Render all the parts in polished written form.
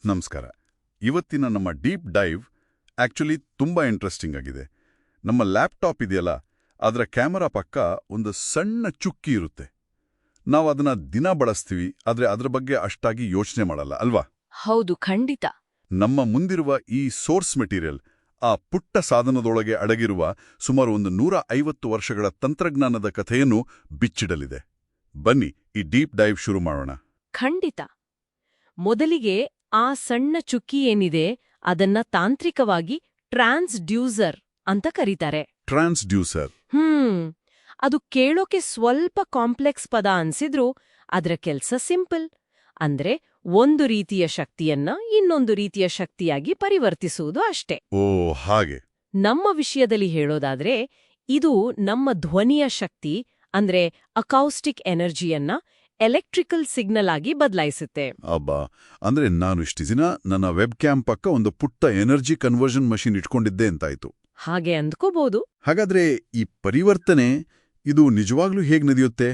ನಮಸ್ಕಾರ. ಇವತ್ತಿನ ನಮ್ಮ ಡೀಪ್ ಡೈವ್ ಆಕ್ಚುಲಿ ತುಂಬಾ ಇಂಟ್ರೆಸ್ಟಿಂಗ್ ಆಗಿದೆ. ನಮ್ಮ ಲ್ಯಾಪ್ಟಾಪ್ ಇದೆಯಲ್ಲ, ಅದರ ಕ್ಯಾಮರಾ ಪಕ್ಕ ಒಂದು ಸಣ್ಣ ಚುಕ್ಕಿ ಇರುತ್ತೆ. ನಾವು ಅದನ್ನ ದಿನ ಬಳಸ್ತೀವಿ, ಆದ್ರೆ ಅದರ ಬಗ್ಗೆ ಅಷ್ಟಾಗಿ ಯೋಚನೆ ಮಾಡಲ್ಲ ಅಲ್ವಾ? ಹೌದು, ಖಂಡಿತ. ನಮ್ಮ ಮುಂದಿರುವ ಈ ಸೋರ್ಸ್ ಮೆಟೀರಿಯಲ್, ಆ ಪುಟ್ಟ ಸಾಧನದೊಳಗೆ ಅಡಗಿರುವ ಸುಮಾರು 150 ವರ್ಷಗಳ ತಂತ್ರಜ್ಞಾನದ ಕಥೆಯನ್ನು ಬಿಚ್ಚಿಡಲಿದೆ. ಬನ್ನಿ ಈ ಡೀಪ್ ಡೈವ್ ಶುರು ಮಾಡೋಣ. ಖಂಡಿತ. ಮೊದಲಿಗೆ ಆ ಸಣ್ಣ ಚುಕ್ಕಿ ಏನಿದೆ ಅದನ್ನ ತಾಂತ್ರಿಕವಾಗಿ ಟ್ರಾನ್ಸ್ಡ್ಯೂಸರ್ ಅಂತ ಕರೀತಾರೆ. ಟ್ರಾನ್ಸ್ಡ್ಯೂಸರ್. ಅದು ಕೇಳೋಕೆ ಸ್ವಲ್ಪ ಕಾಂಪ್ಲೆಕ್ಸ್ ಪದ ಅನ್ಸಿದ್ರೂ ಅದರ ಕೆಲ್ಸ ಸಿಂಪಲ್. ಅಂದ್ರೆ ಒಂದು ರೀತಿಯ ಶಕ್ತಿಯನ್ನ ಇನ್ನೊಂದು ರೀತಿಯ ಶಕ್ತಿಯಾಗಿ ಪರಿವರ್ತಿಸುವುದು ಅಷ್ಟೇ. ಓ ಹಾಗೆ. ನಮ್ಮ ವಿಷಯದಲ್ಲಿ ಹೇಳೋದಾದ್ರೆ ಇದು ನಮ್ಮ ಧ್ವನಿಯ ಶಕ್ತಿ ಅಂದ್ರೆ ಅಕೌಸ್ಟಿಕ್ ಎನರ್ಜಿಯನ್ನ ಎಲೆಕ್ಟ್ರಿಕಲ್ ಸಿಗ್ನಲ್ ಆಗಿ ಬದಲಾಯಿಸುತ್ತೆ. ಅಬ್ಬಾ, ಅಂದ್ರೆ ನಾನು ಇಷ್ಟು ದಿನ ನನ್ನ ವೆಬ್ ಕ್ಯಾಮ್ ಪಕ್ಕ ಒಂದು ಪುಟ್ಟ ಎನರ್ಜಿ ಕನ್ವರ್ಷನ್ ಮಷಿನ್ ಇಟ್ಕೊಂಡಿದ್ದೆ ಅಂತಾಯ್ತು. ಹಾಗೆ ಅಂದ್ಕೋಬಹುದು. ಹಾಗಾದ್ರೆ ಈ ಪರಿವರ್ತನೆ ಇದು ನಿಜವಾಗ್ಲೂ ಹೇಗ್ ನಡೆಯುತ್ತೆ?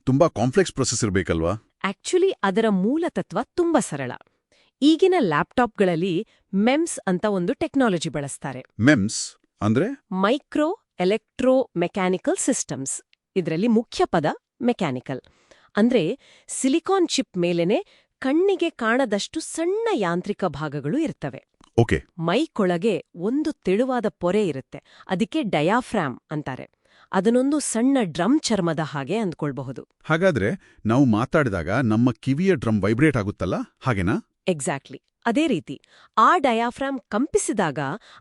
ತುಂಬಾ ಕಾಂಪ್ಲೆಕ್ಸ್ ಪ್ರೊಸೆಸ್ ಇರಬೇಕಲ್ವಾ? ಆಕ್ಚುಲಿ ಅದರ ಮೂಲ ತತ್ವ ತುಂಬಾ ಸರಳ. ಈಗಿನ ಲ್ಯಾಪ್ಟಾಪ್ಗಳಲ್ಲಿ ಮೆಮ್ಸ್ ಅಂತ ಒಂದು ಟೆಕ್ನಾಲಜಿ ಬಳಸ್ತಾರೆ. ಮೆಮ್ಸ್ ಅಂದ್ರೆ ಮೈಕ್ರೋ ಎಲೆಕ್ಟ್ರೋ ಮೆಕ್ಯಾನಿಕಲ್ ಸಿಸ್ಟಮ್ಸ್. ಇದರಲ್ಲಿ ಮುಖ್ಯ ಪದ ಮೆಕ್ಯಾನಿಕಲ್. ಅಂದ್ರೆ ಸಿಲಿಕಾನ್ ಚಿಪ್ ಮೇಲೆನೆ ಕಣ್ಣಿಗೆ ಕಾಣದಷ್ಟು ಸಣ್ಣ ಯಾಂತ್ರಿಕ ಭಾಗಗಳು ಇರ್ತವೆ. ಓಕೆ. ಮೈಕೊಳಗೆ ಒಂದು ತೆಳುವಾದ ಪೊರೆ ಇರುತ್ತೆ. ಅದಕ್ಕೆ ಡಯಾಫ್ರಾಮ್ ಅಂತಾರೆ. ಅದನ್ನೊಂದು ಸಣ್ಣ ಡ್ರಮ್ ಚರ್ಮದ ಹಾಗೆ ಅಂದ್ಕೊಳ್ಬಹುದು. ಹಾಗಾದ್ರೆ ನಾವು ಮಾತಾಡಿದಾಗ ನಮ್ಮ ಕಿವಿಯ ಡ್ರಮ್ ವೈಬ್ರೇಟ್ ಆಗುತ್ತಲ್ಲ, ಹಾಗೇನಾ? ಎಕ್ಸಾಕ್ಟ್ಲಿ ಅದೇ ರೀತಿ. ಆ ಡಯಾಫ್ರಾಮ್ ಕಂಪಿಸಿದಾಗ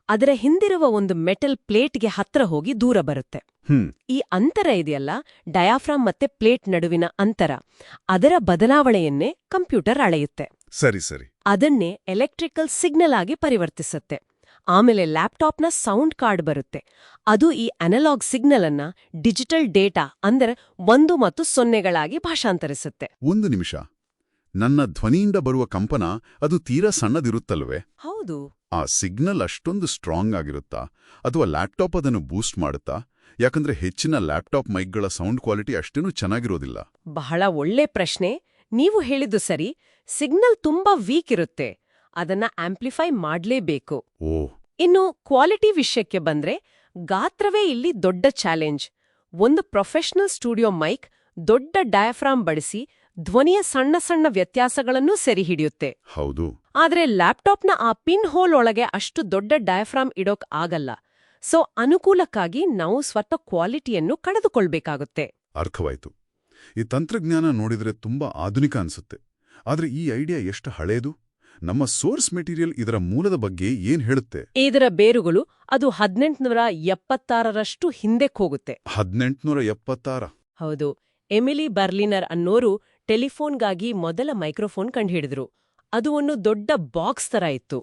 ಅದರ ಹಿಂದಿರುವ ಒಂದು ಮೆಟಲ್ ಪ್ಲೇಟ್ಗೆ ಹತ್ರ ಹೋಗಿ ದೂರ ಬರುತ್ತೆ. ಈ ಅಂತರ ಇದೆಯಲ್ಲ, ಡಯಾಫ್ರಾಮ್ ಮತ್ತೆ ಪ್ಲೇಟ್ ನಡುವಿನ ಅಂತರ, ಅದರ ಬದಲಾವಣೆಯನ್ನೇ ಕಂಪ್ಯೂಟರ್ ಅಳೆಯುತ್ತೆ. ಸರಿ ಸರಿ. ಅದನ್ನೇ ಎಲೆಕ್ಟ್ರಿಕಲ್ ಸಿಗ್ನಲ್ ಆಗಿ ಪರಿವರ್ತಿಸುತ್ತೆ. ಆಮೇಲೆ ಲ್ಯಾಪ್ಟಾಪ್ನ ಸೌಂಡ್ ಕಾರ್ಡ್ ಬರುತ್ತೆ. ಅದು ಈ ಅನಲಾಗ್ ಸಿಗ್ನಲ್ ಅನ್ನ ಡಿಜಿಟಲ್ ಡೇಟಾ ಅಂದರೆ 1 ಮತ್ತು 0ಗಳಾಗಿ ಭಾಷಾಂತರಿಸುತ್ತೆ. ಒಂದು ನಿಮಿಷ, ನನ್ನ ಧ್ವನಿಯಿಂದ ಬರುವ ಕಂಪನ ಅದು ತೀರಾ ಸಣ್ಣದಿರುತ್ತಲ್ವೇ? ಹೌದು. ಆ ಸಿಗ್ನಲ್ ಅಷ್ಟೊಂದು ಸ್ಟ್ರಾಂಗ್ ಆಗಿರುತ್ತಾ, ಅಥವಾ ಲ್ಯಾಪ್ಟಾಪ್ ಅದನ್ನು ಬೂಸ್ಟ್ ಮಾಡುತ್ತಾ? ಯಾಕಂದ್ರೆ ಹೆಚ್ಚಿನ ಲ್ಯಾಪ್ಟಾಪ್ ಮೈಕ್ಗಳ ಸೌಂಡ್ ಕ್ವಾಲಿಟಿ ಅಷ್ಟೇನೂ ಚೆನ್ನಾಗಿರೋದಿಲ್ಲ. ಬಹಳ ಒಳ್ಳೆ ಪ್ರಶ್ನೆ. ನೀವು ಹೇಳಿದ್ದು ಸರಿ. ಸಿಗ್ನಲ್ ತುಂಬಾ ವೀಕ್ ಇರುತ್ತೆ. ಅದನ್ನ ಆಂಪ್ಲಿಫೈ ಮಾಡ್ಲೇಬೇಕು. ಇನ್ನು ಕ್ವಾಲಿಟಿ ವಿಷಯಕ್ಕೆ ಬಂದ್ರೆ ಗಾತ್ರವೇ ಇಲ್ಲಿ ದೊಡ್ಡ ಚಾಲೆಂಜ್. ಒಂದು ಪ್ರೊಫೆಷನಲ್ ಸ್ಟುಡಿಯೋ ಮೈಕ್ ದೊಡ್ಡ ಡಯಾಫ್ರಾಮ್ ಬಳಸಿ ಧ್ವನಿಯ ಸಣ್ಣ ಸಣ್ಣ ವ್ಯತ್ಯಾಸಗಳನ್ನೂ ಸೆರೆ ಹಿಡಿಯುತ್ತೆ. ಹೌದು. ಆದ್ರೆ ಲ್ಯಾಪ್ಟಾಪ್ನ ಆ ಪಿನ್ ಹೋಲ್ ಒಳಗೆ ಅಷ್ಟು ದೊಡ್ಡ ಡಯಾಫ್ರಾಮ್ ಇಡೋಕ್ ಆಗಲ್ಲ. ಸೊ ಅನುಕೂಲಕ್ಕಾಗಿ ನಾವು ಸ್ವತಃ ಕ್ವಾಲಿಟಿಯನ್ನು ಕಳೆದುಕೊಳ್ಬೇಕಾಗುತ್ತೆ. ಅರ್ಥವಾಯ್ತು. ಈ ತಂತ್ರಜ್ಞಾನ ನೋಡಿದ್ರೆ ತುಂಬಾ ಆಧುನಿಕ ಅನ್ಸುತ್ತೆ. ಆದ್ರೆ ಈ ಐಡಿಯಾ ಎಷ್ಟು ಹಳೇದು? ನಮ್ಮ ಸೋರ್ಸ್ ಮೆಟೀರಿಯಲ್ ಇದರ ಮೂಲದ ಬಗ್ಗೆ ಏನ್ ಹೇಳುತ್ತೆ? ಇದರ ಬೇರುಗಳು ಅದು 1876ರಷ್ಟು ಹಿಂದಕ್ಕೆ ಹೋಗುತ್ತೆ. 1876? ಹೌದು. ಎಮಿಲಿ ಬರ್ಲಿನರ್ ಅನ್ನೋರು ಟೆಲಿಫೋನ್ಗಾಗಿ ಮೊದಲ ಮೈಕ್ರೋಫೋನ್ ಕಂಡುಹಿಡಿದ್ರು. ಅದು ಒಂದು ದೊಡ್ಡ ಬಾಕ್ಸ್ ತರ ಇತ್ತು.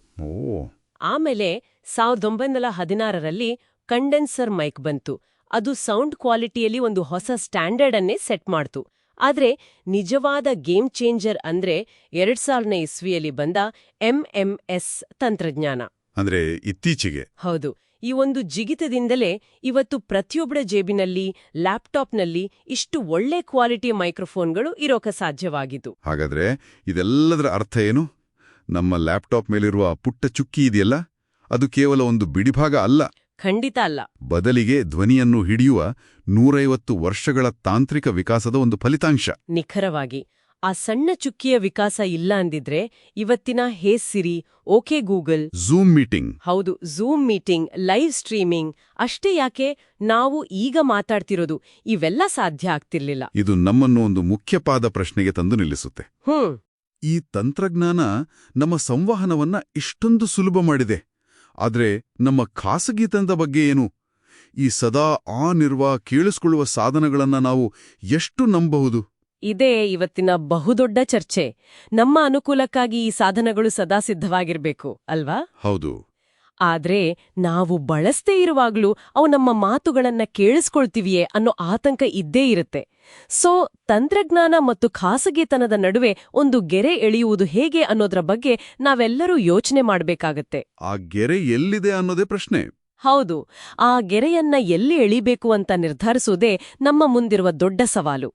ಆಮೇಲೆ 1916ರಲ್ಲಿ ಕಂಡೆನ್ಸರ್ ಮೈಕ್ ಬಂತು. ಅದು ಸೌಂಡ್ ಕ್ವಾಲಿಟಿಯಲ್ಲಿ ಒಂದು ಹೊಸ ಸ್ಟ್ಯಾಂಡರ್ಡ್ ಅನ್ನೇ ಸೆಟ್ ಮಾಡ್ತು. ಆದ್ರೆ ನಿಜವಾದ ಗೇಮ್ ಚೇಂಜರ್ ಅಂದ್ರೆ 2000ನೇ ಇಸ್ವಿಯಲ್ಲಿ ಬಂದ MMS ತಂತ್ರಜ್ಞಾನ. ಅಂದ್ರೆ ಇತ್ತೀಚೆಗೆ? ಹೌದು. ಈ ಒಂದು ಜಿಗಿತದಿಂದಲೇ ಇವತ್ತು ಪ್ರತಿಯೊಬ್ಬರ ಜೇಬಿನಲ್ಲಿ, ಲ್ಯಾಪ್ಟಾಪ್ನಲ್ಲಿ ಇಷ್ಟು ಒಳ್ಳೆ ಕ್ವಾಲಿಟಿಯ ಮೈಕ್ರೋಫೋನ್ಗಳು ಇರೋಕೆ ಸಾಧ್ಯವಾಗಿತ್ತು. ಹಾಗಾದ್ರೆ ಇದೆಲ್ಲದರ ಅರ್ಥ ಏನು? ನಮ್ಮ ಲ್ಯಾಪ್ಟಾಪ್ ಮೇಲಿರುವ ಪುಟ್ಟ ಚುಕ್ಕಿ ಇದೆಯಲ್ಲ, ಅದು ಕೇವಲ ಒಂದು ಬಿಡಿಭಾಗ ಅಲ್ಲ. ಖಂಡಿತ ಅಲ್ಲ. ಬದಲಿಗೆ ಧ್ವನಿಯನ್ನು ಹಿಡಿಯುವ 150 ವರ್ಷಗಳ ತಾಂತ್ರಿಕ ವಿಕಾಸದ ಒಂದು ಫಲಿತಾಂಶ. ನಿಖರವಾಗಿ. ಆ ಸಣ್ಣ ಚುಕ್ಕಿಯ ವಿಕಾಸ ಇಲ್ಲ ಅಂದಿದ್ರೆ ಇವತ್ತಿನ ಹೇ ಸಿರಿ, ಓಕೆ ಗೂಗಲ್, ಝೂಮ್ ಮೀಟಿಂಗ್, ಹೌದು ಝೂಮ್ ಮೀಟಿಂಗ್, ಲೈವ್ ಸ್ಟ್ರೀಮಿಂಗ್, ಅಷ್ಟೇ ಯಾಕೆ ನಾವು ಈಗ ಮಾತಾಡ್ತಿರೋದು ಇವೆಲ್ಲ ಸಾಧ್ಯ ಆಗ್ತಿರ್ಲಿಲ್ಲ. ಇದು ನಮ್ಮನ್ನು ಒಂದು ಮುಖ್ಯವಾದ ಪ್ರಶ್ನೆಗೆ ತಂದು ನಿಲ್ಲಿಸುತ್ತೆ. ಈ ತಂತ್ರಜ್ಞಾನ ನಮ್ಮ ಸಂವಹನವನ್ನ ಇಷ್ಟೊಂದು ಸುಲಭ ಮಾಡಿದೆ. ಆದ್ರೆ ನಮ್ಮ ಖಾಸಗಿತನದ ಬಗ್ಗೆ ಏನು? ಈ ಸದಾ ಆನ್ ಇರುವ ಕೇಳಿಸ್ಕೊಳ್ಳುವ ಸಾಧನಗಳನ್ನ ನಾವು ಎಷ್ಟು ನಂಬಬಹುದು? ಇದೇ ಇವತ್ತಿನ ಬಹುದೊಡ್ಡ ಚರ್ಚೆ. ನಮ್ಮ ಅನುಕೂಲಕ್ಕಾಗಿ ಈ ಸಾಧನಗಳು ಸದಾ ಸಿದ್ಧವಾಗಿರ್ಬೇಕು ಅಲ್ವಾ? ಹೌದು. ಆದ್ರೆ ನಾವು ಬಳಸದೇ ಇರುವಾಗ್ಲೂ ಅವು ನಮ್ಮ ಮಾತುಗಳನ್ನ ಕೇಳಿಸ್ಕೊಳ್ತಿವಿಯೇ ಅನ್ನೋ ಆತಂಕ ಇದ್ದೇ ಇರುತ್ತೆ. ಸೊ ತಂತ್ರಜ್ಞಾನ ಮತ್ತು ಖಾಸಗಿತನದ ನಡುವೆ ಒಂದು ಗೆರೆ ಎಳೆಯುವುದು ಹೇಗೆ ಅನ್ನೋದ್ರ ಬಗ್ಗೆ ನಾವೆಲ್ಲರೂ ಯೋಚನೆ ಮಾಡ್ಬೇಕಾಗತ್ತೆ. ಆ ಗೆರೆ ಎಲ್ಲಿದೆ ಅನ್ನೋದೇ ಪ್ರಶ್ನೆ. ಹೌದು. ಆ ಗೆರೆಯನ್ನ ಎಲ್ಲಿ ಎಳಿಬೇಕು ಅಂತ ನಿರ್ಧರಿಸುವುದೇ ನಮ್ಮ ಮುಂದಿರುವ ದೊಡ್ಡ ಸವಾಲು.